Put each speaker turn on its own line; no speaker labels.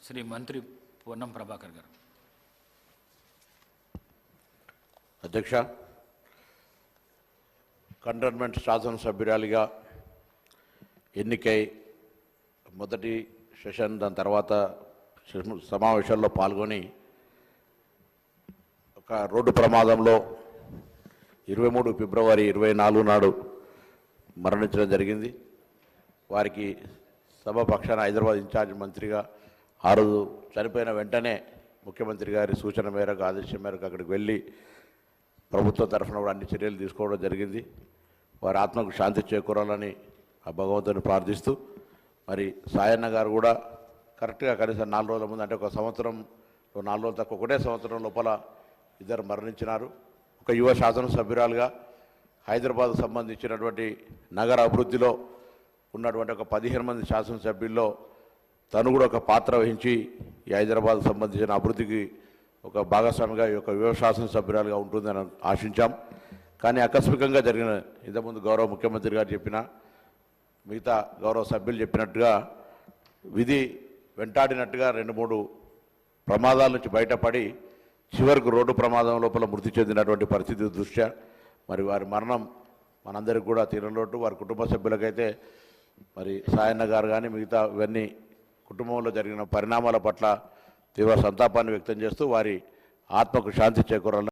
శ్రీ మంత్రి పొన్నం ప్రభాకర్ గారు.
అధ్యక్ష, కంటోన్మెంట్ శాసనసభ్యురాలిగా ఎన్నికై మొదటి సెషన్ దాని తర్వాత సమావేశాల్లో పాల్గొని ఒక రోడ్డు ప్రమాదంలో 23 ఫిబ్రవరి 24 నాడు మరణించడం జరిగింది. వారికి సభ పక్షాన హైదరాబాద్ ఇన్ఛార్జ్ మంత్రిగా ఆ రోజు చనిపోయిన వెంటనే ముఖ్యమంత్రి గారి సూచన మేరకు ఆదేశం మేరకు అక్కడికి వెళ్ళి ప్రభుత్వం తరఫున కూడా అన్ని చర్యలు తీసుకోవడం జరిగింది. వారి ఆత్మకు శాంతి చేకూరాలని ఆ భగవంతుని ప్రార్థిస్తూ, మరి సాయన్న గారు కూడా కరెక్ట్గా కనీసం 4 రోజుల ముందు, అంటే ఒక సంవత్సరం 4 రోజులు తక్కువ, ఒకటే సంవత్సరం లోపల ఇద్దరు మరణించినారు. ఒక యువ శాసనసభ్యురాలుగా హైదరాబాద్ సంబంధించినటువంటి నగర అభివృద్ధిలో ఉన్నటువంటి ఒక 15 మంది శాసనసభ్యుల్లో తను కూడా ఒక పాత్ర వహించి ఈ హైదరాబాద్ సంబంధించిన అభివృద్ధికి ఒక భాగస్వామిగా ఈ యొక్క యువ శాసనసభ్యురాలుగా ఉంటుందని ఆశించాం. కానీ ఆకస్మికంగా జరిగిన, ఇంతకుముందు గౌరవ ముఖ్యమంత్రి గారు చెప్పిన, మిగతా గౌరవ సభ్యులు చెప్పినట్టుగా విధి వెంటాడినట్టుగా 2-3 ప్రమాదాల నుంచి బయటపడి చివరికి రోడ్డు ప్రమాదం లోపల మృతి చెందినటువంటి పరిస్థితి దృష్ట్యా మరి వారి మరణం మనందరికీ కూడా తీరలోటు. వారి కుటుంబ సభ్యులకైతే మరి సాయన్న గారు కానీ మిగతా ఇవన్నీ కుటుంబంలో జరిగిన పరిణామాల పట్ల తీవ్ర సంతాపాన్ని వ్యక్తం చేస్తూ వారి ఆత్మకు శాంతి చేకూరాలని